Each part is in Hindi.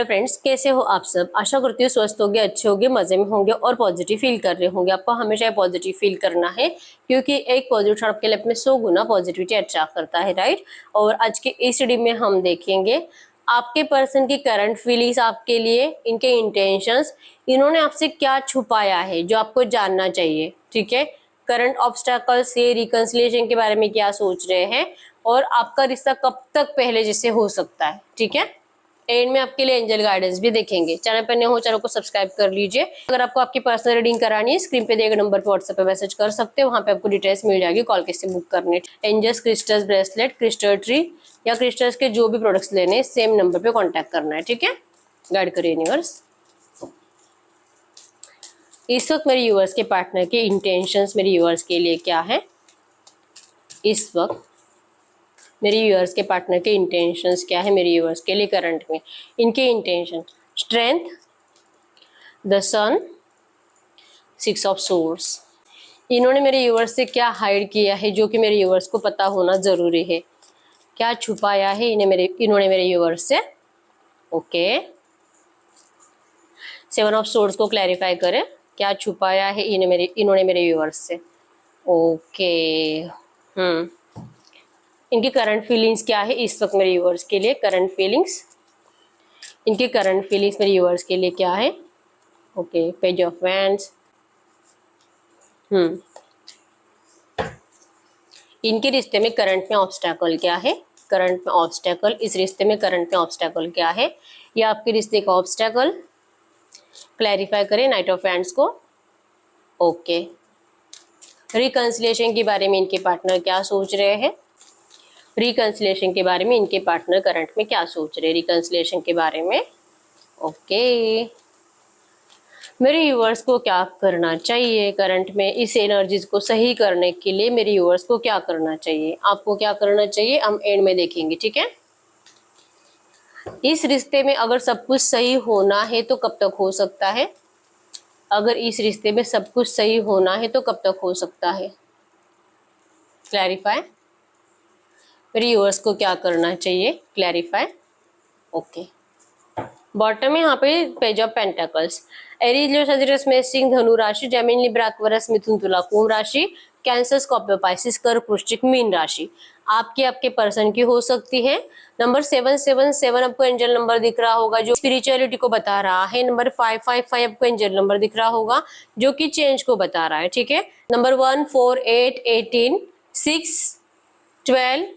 हेलो फ्रेंड्स, कैसे हो आप सब। आशा करती हूँ स्वस्थ होंगे, अच्छे होंगे, मजे में होंगे और पॉजिटिव फील कर रहे होंगे। आपको हमेशा पॉजिटिव फील करना है क्योंकि एक पॉजिटिव आपके लाइफ में 100 गुना पॉजिटिविटी अट्रैक्ट करता है, राइट। और आज के इस वीडियो में हम देखेंगे आपके पर्सन की करंट फीलिंग्स आपके लिए, इनके इंटेंशंस, इन्होंने आपसे क्या छुपाया है जो आपको जानना चाहिए, ठीक है। करंट ऑब्स्टेकल्स से रिकंसिलिएशन के बारे में क्या सोच रहे हैं और आपका रिश्ता कब तक पहले जैसे हो सकता है, ठीक है। एंड में आपके लिए एंजल गाइडेंस भी देखेंगे। चैनल पर नए हो चैनल को सब्सक्राइब कर लीजिए। अगर आपको आपकी पर्सनल रीडिंग करानी है, स्क्रीन पे दिए गए नंबर पर व्हाट्सएप पे मैसेज कर सकते हैं, वहां पे आपको डिटेल्स मिल जाएगी कॉल कैसे बुक करने। Angels, crystals, bracelet, crystal tree या क्रिस्टल्स के जो भी प्रोडक्ट्स लेने, सेम नंबर पे कॉन्टैक्ट करना है, ठीक है। गाइड करिए यूनिवर्स। इस वक्त मेरे यूवर्स के पार्टनर के इंटेंशंस मेरे यूवर्स के लिए क्या है। इस वक्त मेरे व्यूअर्स के पार्टनर के इंटेंशंस क्या है मेरे व्यूअर्स के लिए करंट में। इनके intention, strength, the sun, 6 of swords. इन्होंने मेरे व्यूअर्स से क्या हाइड किया है जो कि मेरे व्यूअर्स को पता होना जरूरी है। क्या छुपाया है इन्होंने मेरे व्यूअर्स से। ओके, 7 ऑफ सोर्ड्स को क्लैरिफाई करें। क्या छुपाया है इन्होंने मेरे व्यूअर्स से। ओके, इनकी करंट फीलिंग्स क्या है इस वक्त मेरे व्यूअर्स के लिए। करंट फीलिंग्स, इनकी करंट फीलिंग्स मेरे व्यूअर्स के लिए क्या है। Okay, page of wands. इनके रिश्ते में करंट में ऑब्स्टेकल क्या है। करंट में ऑब्स्टेकल, इस रिश्ते में करंट में ऑब्स्टेकल क्या है, या आपके रिश्ते का ऑब्स्टेकल क्लैरिफाई करें नाइट ऑफ वैंड्स को। ओके, रिकंसिलिएशन के बारे में इनके पार्टनर क्या सोच रहे हैं। रिकंसिलिएशन के बारे में इनके पार्टनर करंट में क्या सोच रहे हैं, रिकंसिलिएशन के बारे में। ओके, मेरे व्यूअर्स को क्या करना चाहिए करंट में, इस एनर्जीज को सही करने के लिए मेरे व्यूअर्स को क्या करना चाहिए, आपको क्या करना चाहिए, हम एंड में देखेंगे, ठीक है। इस रिश्ते में अगर सब कुछ सही होना है तो कब तक हो सकता है। अगर इस रिश्ते में सब कुछ सही होना है तो कब तक हो सकता है, क्लैरिफाई। मेरे व्यूअर्स को क्या करना चाहिए, क्लैरिफाई। ओके, बॉटम में यहाँ पे पेज ऑफ पेंटाकल्स। एरीज, लियो, सजिटस, मेष, सिंह, धनु राशि, जेमिनी, लिब्रा, एक्वेरियस, मिथुन, तुला, कुंभ राशि, कैंसर, स्कॉर्पियो, पाइसिस, कर्क, वृश्चिक, मीन राशि आपके पर्सन की हो सकती है। नंबर 777 आपको एंजल नंबर दिख रहा होगा जो स्पिरिचुअलिटी को बता रहा है। नंबर 555 आपको एंजल नंबर दिख रहा होगा जो कि चेंज को बता रहा है, ठीक है। नंबर 1, 4, 8, 18, 6, 12,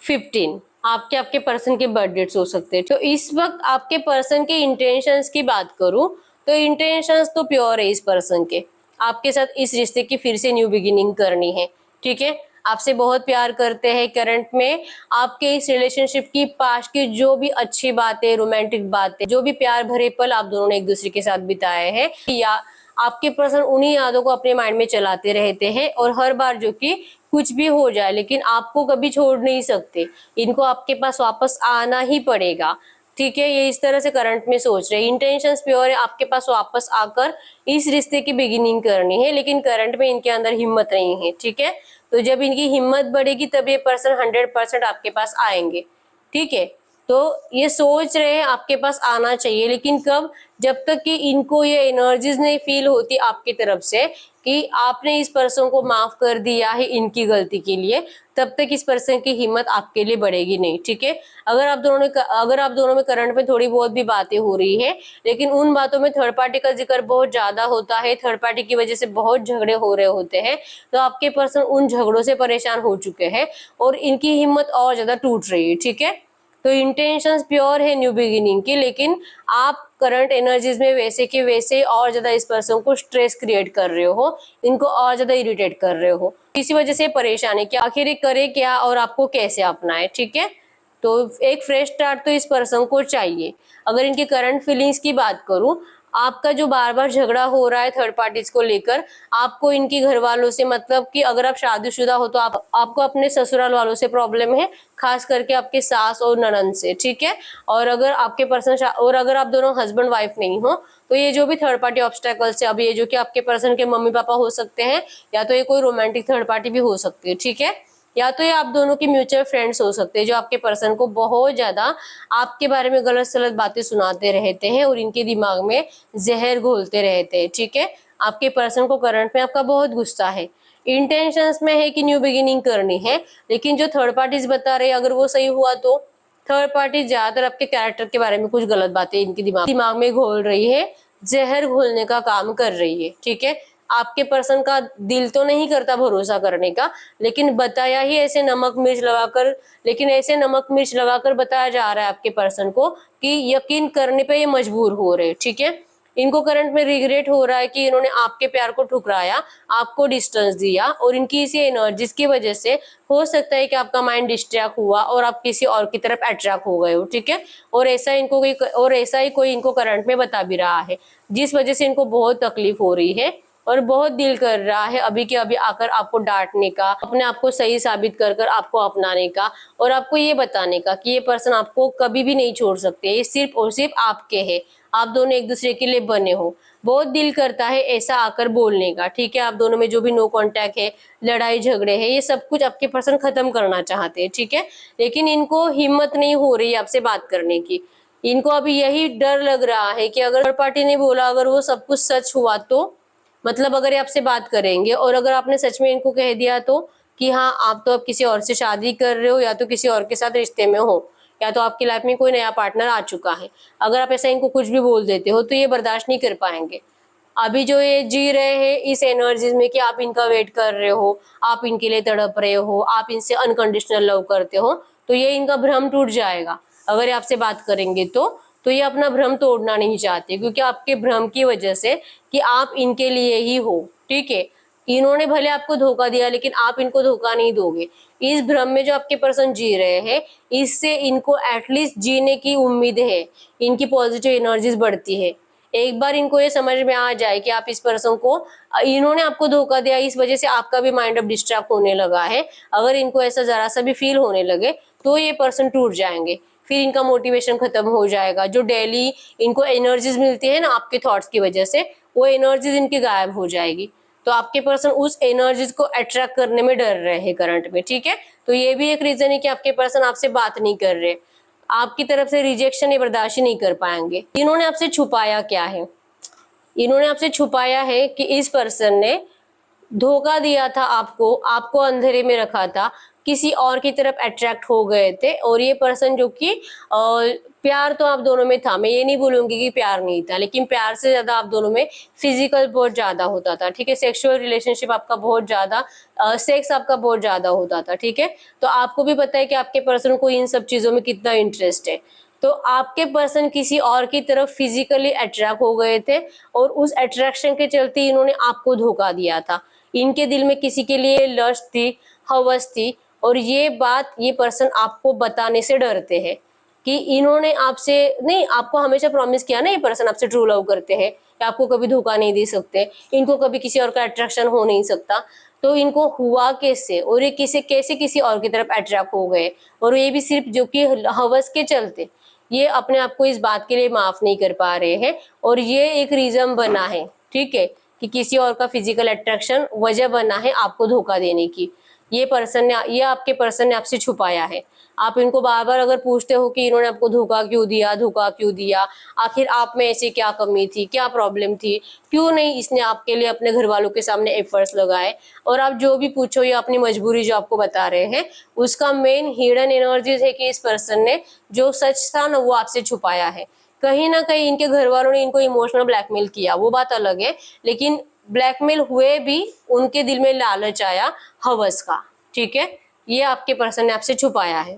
15 आपके पर्सन के बर्थ डेट्स हो सकते हैं। तो इस वक्त आपके पर्सन के इंटेंशंस की बात करूं तो इंटेंशंस तो प्योर है इस पर्सन के। आपके साथ इस रिश्ते की फिर से न्यू बिगिनिंग करनी है, ठीक है। आपसे बहुत प्यार करते हैं करंट में। आपके इस रिलेशनशिप की पास्ट की जो भी अच्छी बातें, रोमांटिक बातें, जो भी प्यार भरे पल आप दोनों ने एक दूसरे के साथ बिताए हैं, या आपके पर्सन उन्हीं यादों को अपने माइंड में चलाते रहते हैं और हर बार जो कि कुछ भी हो जाए लेकिन आपको कभी छोड़ नहीं सकते। इनको आपके पास वापस आना ही पड़ेगा, ठीक है। ये इस तरह से करंट में सोच रहे हैं। इंटेंशंस प्योर है, आपके पास वापस आकर इस रिश्ते की बिगिनिंग करनी है, लेकिन करंट में इनके अंदर हिम्मत नहीं है, ठीक है। तो जब इनकी हिम्मत बढ़ेगी तब ये पर्सन 100% आपके पास आएंगे, ठीक है। तो ये सोच रहे हैं आपके पास आना चाहिए, लेकिन कब, जब तक कि इनको ये एनर्जीज नहीं फील होती आपकी तरफ से कि आपने इस पर्सन को माफ कर दिया है इनकी गलती के लिए, तब तक इस पर्सन की हिम्मत आपके लिए बढ़ेगी नहीं, ठीक है। अगर आप दोनों में करंट में थोड़ी बहुत भी बातें हो रही है लेकिन उन बातों में थर्ड पार्टी का जिक्र बहुत ज्यादा होता है, थर्ड पार्टी की वजह से बहुत झगड़े हो रहे होते हैं, तो आपके पर्सन उन झगड़ों से परेशान हो चुके हैं और इनकी हिम्मत और ज्यादा टूट रही है, ठीक है। तो इंटेंशंस प्योर है न्यू बिगिनिंग की, लेकिन आप करंट एनर्जीज में वैसे के वैसे और ज्यादा इस पर्सन को स्ट्रेस क्रिएट कर रहे हो, इनको और ज्यादा इरिटेट कर रहे हो, किसी वजह से परेशानी कि आखिर करे क्या और आपको कैसे अपनाए, ठीक है। तो एक फ्रेश स्टार्ट तो इस पर्सन को चाहिए। अगर इनकी करंट फीलिंग्स की बात करूं, आपका जो बार बार झगड़ा हो रहा है थर्ड पार्टीज को लेकर, आपको इनकी घर वालों से, मतलब कि अगर आप शादीशुदा हो तो आपको अपने ससुराल वालों से प्रॉब्लम है, खास करके आपके सास और ननद से, ठीक है। और अगर अगर आप दोनों हस्बैंड वाइफ नहीं हो तो ये जो भी थर्ड पार्टी ऑब्स्टेकल्स है, अब ये जो कि आपके पर्सन के मम्मी पापा हो सकते हैं या तो ये कोई रोमांटिक थर्ड पार्टी भी हो सकती है, ठीक है। या तो ये आप दोनों के म्यूचुअल फ्रेंड्स हो सकते हैं जो आपके पर्सन को बहुत ज्यादा आपके बारे में गलत सलत बातें सुनाते रहते हैं और इनके दिमाग में जहर घोलते रहते हैं। ठीक है, आपके पर्सन को करंट में आपका बहुत गुस्सा है, इंटेंशंस में है कि न्यू बिगिनिंग करनी है, लेकिन जो थर्ड पार्टीज बता रहे हैं अगर वो सही हुआ तो थर्ड पार्टी ज्यादातर आपके कैरेक्टर के बारे में कुछ गलत बातें इनके दिमाग में घोल रही है, जहर घोलने का काम कर रही है। ठीक है, आपके पर्सन का दिल तो नहीं करता भरोसा करने का, लेकिन बताया ही ऐसे नमक मिर्च लगाकर, लेकिन ऐसे नमक मिर्च लगाकर बताया जा रहा है आपके पर्सन को कि यकीन करने पे ये मजबूर हो रहे हैं। ठीक है, इनको करंट में रिग्रेट हो रहा है कि इन्होंने आपके प्यार को ठुकराया, आपको डिस्टेंस दिया, और इनकी इसी एनर्जीज की वजह से हो सकता है कि आपका माइंड डिस्ट्रैक्ट हुआ और आप किसी और की तरफ अट्रैक्ट हो गए हो। ठीक है, और ऐसा ही कोई इनको करंट में बता भी रहा है, जिस वजह से इनको बहुत तकलीफ हो रही है और बहुत दिल कर रहा है अभी के अभी आकर आपको डांटने का, अपने आप को सही साबित कर कर आपको अपनाने का, और आपको ये बताने का कि ये पर्सन आपको कभी भी नहीं छोड़ सकते, ये सिर्फ और सिर्फ आपके है, आप दोनों एक दूसरे के लिए बने हो। बहुत दिल करता है ऐसा आकर बोलने का। ठीक है, आप दोनों में जो भी नो कांटेक्ट है, लड़ाई झगड़े है, ये सब कुछ आपके पर्सन खत्म करना चाहते हैं। ठीक है, लेकिन इनको हिम्मत नहीं हो रही है आपसे बात करने की। इनको अभी यही डर लग रहा है कि अगर थर्ड पार्टी ने बोला अगर वो सब कुछ सच हुआ तो, मतलब अगर ये आपसे बात करेंगे और अगर आपने सच में इनको कह दिया तो कि हाँ आप तो अब किसी और से शादी कर रहे हो या तो किसी और के साथ रिश्ते में हो या तो आपकी लाइफ में कोई नया पार्टनर आ चुका है, अगर आप ऐसा इनको कुछ भी बोल देते हो तो ये बर्दाश्त नहीं कर पाएंगे। अभी जो ये जी रहे हैं इस एनर्जीज में कि आप इनका वेट कर रहे हो, आप इनके लिए तड़प रहे हो, आप इनसे अनकंडीशनल लव करते हो, तो ये इनका भ्रम टूट जाएगा अगर ये आपसे बात करेंगे तो ये अपना भ्रम तोड़ना नहीं चाहते, क्योंकि आपके भ्रम की वजह से कि आप इनके लिए ही हो। ठीक है, इन्होंने भले आपको धोखा दिया लेकिन आप इनको धोखा नहीं दोगे। इस भ्रम में जो आपके पर्सन जी रहे हैं इससे इनको एटलीस्ट जीने की उम्मीद है, इनकी पॉजिटिव एनर्जीज बढ़ती है। एक बार इनको ये समझ में आ जाए कि आप इस पर्सन को, इन्होंने आपको धोखा दिया इस वजह से आपका भी माइंड अब डिस्ट्रैक्ट होने लगा है, अगर इनको ऐसा जरा सा भी फील होने लगे तो ये पर्सन टूट जाएंगे, फिर इनका मोटिवेशन खत्म हो जाएगा। जो डेली इनको एनर्जीज मिलती है ना आपके थॉट्स की वजह से, वो एनर्जीज इनकी गायब हो जाएगी। तो आपके पर्सन उस एनर्जीज को अट्रैक्ट करने में डर रहे हैं करंट में। ठीक है, तो ये भी एक रीजन है कि आपके पर्सन आपसे बात नहीं कर रहे, आपकी तरफ से रिजेक्शन ये बर्दाश्त नहीं कर पाएंगे। इन्होंने आपसे छुपाया क्या है? इन्होंने आपसे छुपाया है कि इस पर्सन ने धोखा दिया था आपको, आपको अंधेरे में रखा था, किसी और की तरफ अट्रैक्ट हो गए थे, और ये पर्सन जो कि प्यार तो आप दोनों में था, मैं ये नहीं बोलूंगी कि प्यार नहीं था, लेकिन प्यार से ज्यादा आप दोनों में फिजिकल बहुत ज्यादा होता था। ठीक है, सेक्सुअल रिलेशनशिप आपका बहुत ज्यादा, सेक्स आपका बहुत ज्यादा होता था। ठीक है, तो आपको भी पता है कि आपके पर्सन को इन सब चीजों में कितना इंटरेस्ट है, तो आपके पर्सन किसी और की तरफ फिजिकली अट्रैक्ट हो गए थे और उस अट्रैक्शन के चलते इन्होंने आपको धोखा दिया था। इनके दिल में किसी के लिए लस्ट थी, हवस थी, और ये बात ये पर्सन आपको बताने से डरते हैं कि इन्होंने आपसे नहीं, आपको हमेशा प्रॉमिस किया ना ये पर्सन आपसे ट्रू लव करते हैं कि आपको कभी धोखा नहीं दे सकते, इनको कभी किसी और का अट्रैक्शन हो नहीं सकता, तो इनको हुआ कैसे, और ये कैसे किसी और की तरफ अट्रैक्ट हो गए, और ये भी सिर्फ जो कि हवस के चलते, ये अपने आप को इस बात के लिए माफ नहीं कर पा रहे हैं, और ये एक रीजन बना है। ठीक है, कि किसी और का फिजिकल अट्रैक्शन वजह बना है आपको धोखा देने की। ये आपके पर्सन ने आपसे छुपाया है। आप इनको बार बार अगर पूछते हो कि इन्होंने आपको धोखा क्यों दिया, आखिर आप में ऐसी क्या कमी थी, क्या प्रॉब्लम थी, क्यों नहीं इसने आपके लिए अपने घर वालों के सामने एफर्ट्स लगाए, और आप जो भी पूछो ये अपनी मजबूरी जो आपको बता रहे हैं उसका मेन हिडन एनर्जीज है कि इस पर्सन ने जो सच था ना वो आपसे छुपाया है। कहीं ना कहीं इनके घर वालों ने इनको इमोशनल ब्लैकमेल किया, वो बात अलग है, लेकिन ब्लैकमेल हुए भी उनके दिल में लालच आया हवस का। ठीक है, ये आपके पर्सन ने आपसे छुपाया है।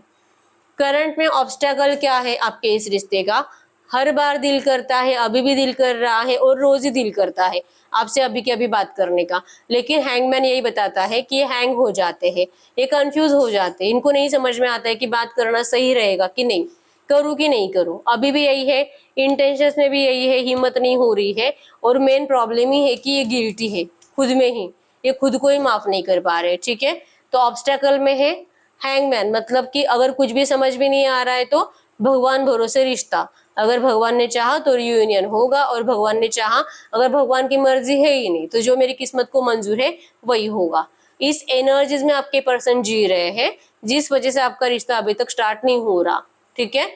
करंट में ऑब्स्टेकल क्या है आपके इस रिश्ते का? हर बार दिल करता है, अभी भी दिल कर रहा है और रोज ही दिल करता है आपसे अभी के अभी बात करने का, लेकिन हैंगमैन यही बताता है कि ये हैंग हो जाते हैं, ये कंफ्यूज हो जाते हैं, इनको नहीं समझ में आता है कि बात करना सही रहेगा कि नहीं, करूँ कि नहीं करूँ। अभी भी यही है, इंटेंशंस में भी यही है, हिम्मत नहीं हो रही है, और मेन प्रॉब्लम ही है कि ये गिल्टी है खुद में ही, ये खुद को ही माफ नहीं कर पा रहे। ठीक है, तो ऑब्स्टेकल में है हैंगमैन, मतलब कि अगर कुछ भी समझ में नहीं आ रहा है तो भगवान भरोसे रिश्ता, अगर भगवान ने चाहा तो रियूनियन होगा, और भगवान ने चाहा, अगर भगवान की मर्जी है ही नहीं तो जो मेरी किस्मत को मंजूर है वही होगा। इस एनर्जीज में आपके पर्सन जी रहे हैं, जिस वजह से आपका रिश्ता अभी तक स्टार्ट नहीं हो रहा। ठीक है,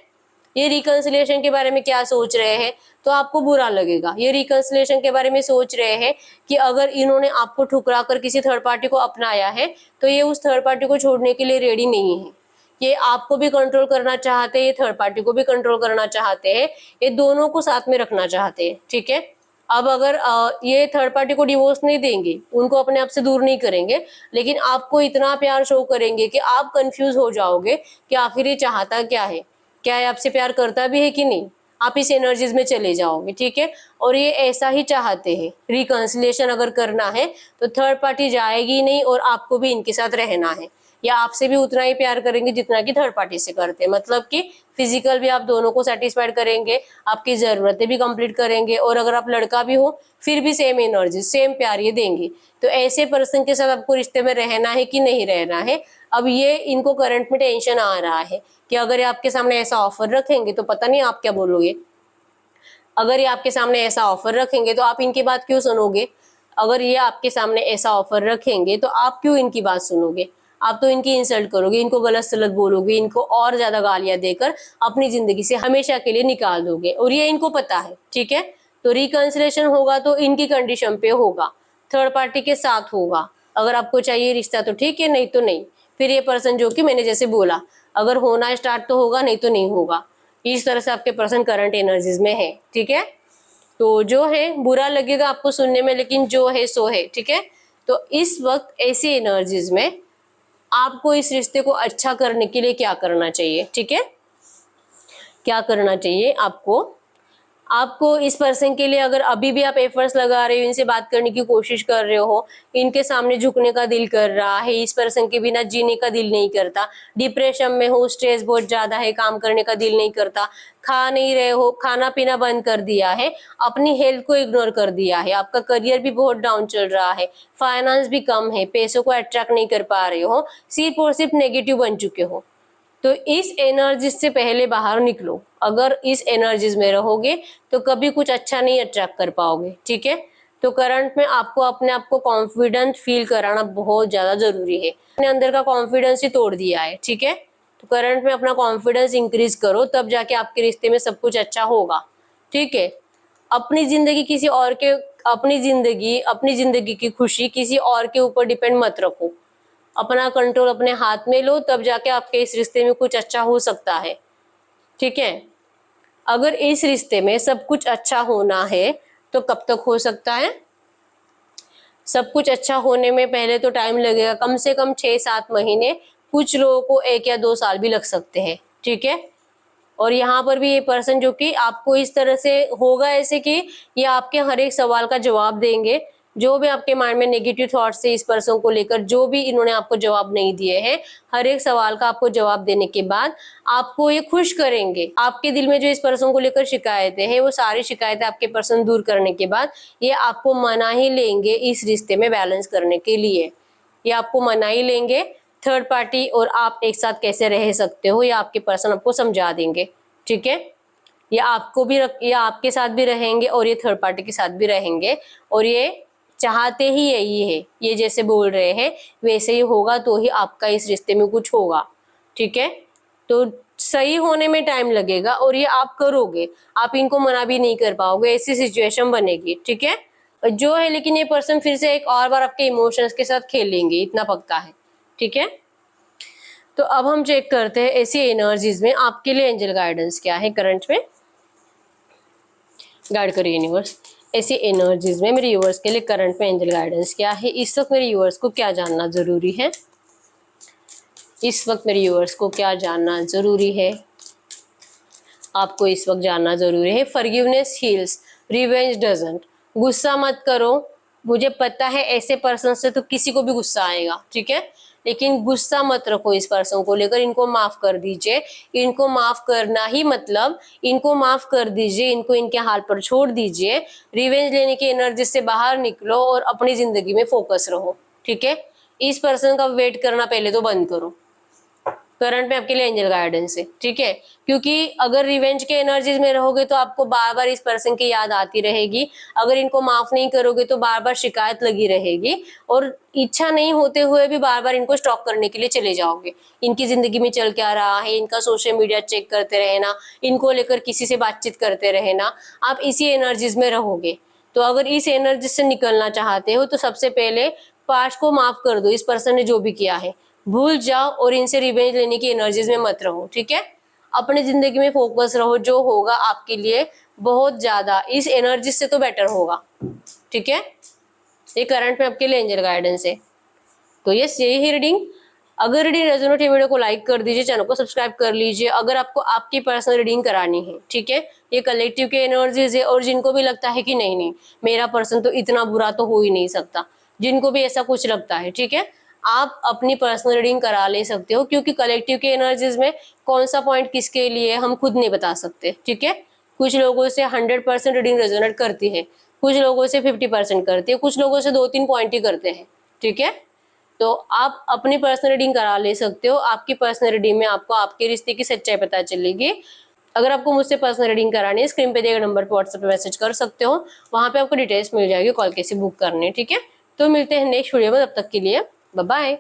ये रिकंसिलिएशन के बारे में क्या सोच रहे हैं तो आपको बुरा लगेगा। ये रिकंसिलिएशन के बारे में सोच रहे हैं कि अगर इन्होंने आपको ठुकरा कर किसी थर्ड पार्टी को अपनाया है तो ये उस थर्ड पार्टी को छोड़ने के लिए रेडी नहीं है। ये आपको भी कंट्रोल करना चाहते हैं, ये थर्ड पार्टी को भी कंट्रोल करना चाहते हैं, ये दोनों को साथ में रखना चाहते हैं। ठीक है, अब अगर ये थर्ड पार्टी को डिवोर्स नहीं देंगे, उनको अपने आप से दूर नहीं करेंगे, लेकिन आपको इतना प्यार शो करेंगे कि आप कंफ्यूज हो जाओगे कि आखिर ये चाहता क्या है, क्या ये आपसे प्यार करता भी है कि नहीं। आप इस एनर्जीज में चले जाओगे। ठीक है, और ये ऐसा ही चाहते हैं। रिकंसिलिएशन अगर करना है तो थर्ड पार्टी जाएगी नहीं और आपको भी इनके साथ रहना है, या आपसे भी उतना ही प्यार करेंगे जितना कि थर्ड पार्टी से करते हैं। मतलब कि फिजिकल भी आप दोनों को सेटिस्फाइड करेंगे, आपकी जरूरतें भी कंप्लीट करेंगे, और अगर आप लड़का भी हो फिर भी सेम एनर्जी सेम प्यार ये देंगे। तो ऐसे पर्सन के साथ आपको रिश्ते में रहना है कि नहीं रहना है। अब ये इनको करंट में टेंशन आ रहा है कि अगर ये आपके सामने ऐसा ऑफर रखेंगे तो पता नहीं आप क्या बोलोगे। अगर ये आपके सामने ऐसा ऑफर रखेंगे तो आप इनकी बात क्यों सुनोगे। अगर ये आपके सामने ऐसा ऑफर रखेंगे तो आप क्यों इनकी बात सुनोगे। आप तो इनकी इंसल्ट करोगे, इनको गलत सलत बोलोगे, इनको और ज्यादा गालियां देकर अपनी जिंदगी से हमेशा के लिए निकाल दोगे, और ये इनको पता है। ठीक है, तो रिकंसिलिएशन होगा तो इनकी कंडीशन पे होगा, थर्ड पार्टी के साथ होगा। अगर आपको चाहिए रिश्ता तो ठीक है, नहीं तो नहीं। फिर ये पर्सन जो कि मैंने जैसे बोला, अगर होना स्टार्ट तो होगा, नहीं तो नहीं होगा। इस तरह से आपके पर्सन करंट एनर्जीज में है। ठीक है, तो जो है बुरा लगेगा आपको सुनने में, लेकिन जो है सो है। ठीक है, तो इस वक्त ऐसी एनर्जीज में आपको इस रिश्ते को अच्छा करने के लिए क्या करना चाहिए। ठीक है, क्या करना चाहिए आपको इस पर्सन के लिए, अगर अभी भी आप एफर्ट्स लगा रहे हो, इनसे बात करने की कोशिश कर रहे हो, इनके सामने झुकने का दिल कर रहा है, इस पर्सन के बिना जीने का दिल नहीं करता, डिप्रेशन में हो, स्ट्रेस बहुत ज्यादा है, काम करने का दिल नहीं करता, खा नहीं रहे हो, खाना पीना बंद कर दिया है, अपनी हेल्थ को इग्नोर कर दिया है, आपका करियर भी बहुत डाउन चल रहा है, फाइनेंस भी कम है, पैसों को अट्रैक्ट नहीं कर पा रहे हो, सिर्फ और सिर्फ नेगेटिव बन चुके हो, तो इस एनर्जीज से पहले बाहर निकलो। अगर इस एनर्जीज में रहोगे तो कभी कुछ अच्छा नहीं अट्रैक्ट कर पाओगे। ठीक है, तो करंट में आपको अपने आप को कॉन्फिडेंट फील कराना बहुत ज्यादा जरूरी है। अपने अंदर का कॉन्फिडेंस ही तोड़ दिया है। ठीक है, तो करंट में अपना कॉन्फिडेंस इंक्रीज करो, तब जाके आपके रिश्ते में सब कुछ अच्छा होगा। ठीक है, अपनी जिंदगी किसी और के अपनी जिंदगी की खुशी किसी और के ऊपर डिपेंड मत रखो। अपना कंट्रोल अपने हाथ में लो, तब जाके आपके इस रिश्ते में कुछ अच्छा हो सकता है। ठीक है, अगर इस रिश्ते में सब कुछ अच्छा होना है तो कब तक हो सकता है। सब कुछ अच्छा होने में पहले तो टाइम लगेगा, कम से कम 6-7 महीने, कुछ लोगों को 1 या 2 साल भी लग सकते हैं। ठीक है, और यहाँ पर भी ये पर्सन जो कि आपको इस तरह से होगा ऐसे कि ये आपके हर एक सवाल का जवाब देंगे। जो भी आपके माइंड में नेगेटिव थॉट्स है इस पर्सन को लेकर, जो भी इन्होंने आपको जवाब नहीं दिए हैं, हर एक सवाल का आपको जवाब देने के बाद आपको ये खुश करेंगे। आपके दिल में जो इस पर्सन को लेकर शिकायतें हैं, वो सारी शिकायतें आपके पर्सन दूर करने के बाद ये आपको मना ही लेंगे इस रिश्ते में बैलेंस करने के लिए। ये आपको मना ही लेंगे। थर्ड पार्टी और आप एक साथ कैसे रह सकते हो, या आपके पर्सन आपको समझा देंगे। ठीक है, ये आपके साथ भी रहेंगे और ये थर्ड पार्टी के साथ भी रहेंगे, और ये चाहते ही यही है। ये जैसे बोल रहे हैं वैसे ही होगा, तो ही आपका इस रिश्ते में कुछ होगा। ठीक है, तो सही होने में टाइम लगेगा और ये आप करोगे, आप इनको मना भी नहीं कर पाओगे, ऐसी सिचुएशन बनेगी। ठीक है, जो है, लेकिन ये पर्सन फिर से एक और बार आपके इमोशंस के साथ खेलेंगे, इतना पक्का है। ठीक है, तो अब हम चेक करते हैं ऐसी एनर्जीज में आपके लिए एंजल गाइडेंस क्या है। करंट में गाइड करिए यूनिवर्स, ऐसी एनर्जीज में मेरे यूवर्स के लिए करंट में एंजल गाइडेंस क्या है। इस वक्त मेरे यूवर्स को क्या जानना जरूरी है। इस वक्त मेरे यूवर्स को क्या जानना जरूरी है। आपको इस वक्त जानना जरूरी है, फॉरगिवनेस हील्स, रिवेंज डजंट। गुस्सा मत करो, मुझे पता है ऐसे पर्सन से तो किसी को भी गुस्सा आएगा। ठीक है, लेकिन गुस्सा मत रखो इस पर्सन को लेकर, इनको माफ कर दीजिए। इनको माफ करना ही मतलब इनको माफ कर दीजिए, इनको इनके हाल पर छोड़ दीजिए। रिवेंज लेने की एनर्जी से बाहर निकलो और अपनी जिंदगी में फोकस रहो। ठीक है, इस पर्सन का वेट करना पहले तो बंद करो। करंट में आपके लिए एंजल गाइडेंस है, ठीक है। क्योंकि अगर रिवेंज के एनर्जीज में रहोगे तो आपको बार बार इस पर्सन की याद आती रहेगी, अगर इनको माफ नहीं करोगे तो बार बार शिकायत लगी रहेगी, और इच्छा नहीं होते हुए भी बार बार इनको स्टॉक करने के लिए चले जाओगे। इनकी जिंदगी में चल क्या रहा है, इनका सोशल मीडिया चेक करते रहना, इनको लेकर किसी से बातचीत करते रहना, आप इसी एनर्जीज में रहोगे। तो अगर इस एनर्जी से निकलना चाहते हो तो सबसे पहले पास्ट को माफ कर दो, इस पर्सन ने जो भी किया है भूल जाओ, और इनसे रिवेंज लेने की एनर्जीज में मत रहो, ठीक है। अपने जिंदगी में फोकस रहो, जो होगा आपके लिए बहुत ज्यादा इस एनर्जी से तो बेटर होगा, ठीक है। ये करंट में आपके लिए एंजल गाइडेंस है। तो यस, यही है रीडिंग। अगर रीडिंग रेजोनेट है, वीडियो को लाइक कर दीजिए, चैनल को सब्सक्राइब कर लीजिए अगर आपको आपकी पर्सनल रीडिंग करानी है, ठीक है। ये कलेक्टिव के एनर्जीज है, और जिनको भी लगता है कि नहीं नहीं मेरा पर्सन तो इतना बुरा तो हो ही नहीं सकता, जिनको भी ऐसा कुछ लगता है, ठीक है, आप अपनी पर्सनल रीडिंग करा ले सकते हो, क्योंकि कलेक्टिव के एनर्जीज में कौन सा पॉइंट किसके लिए हम खुद नहीं बता सकते, ठीक है। कुछ लोगों से 100% रीडिंग रेजोनेट करती है, कुछ लोगों से 50% करती है, कुछ लोगों से 2-3 पॉइंट ही करते हैं, ठीक है। तो आप अपनी पर्सनल रीडिंग करा ले सकते हो, आपकी पर्सनल रीडिंग में आपको आपके रिश्ते की सच्चाई पता चलेगी। अगर आपको मुझसे पर्सनल रीडिंग करानी है, स्क्रीन पे दिए गए नंबर पर व्हाट्सएप पे मैसेज कर सकते हो, वहां पे आपको डिटेल्स मिल जाएगी कॉल कैसे बुक करनी है, ठीक है। तो मिलते हैं नेक्स्ट वीडियो में, तब तक के लिए बाय बाय।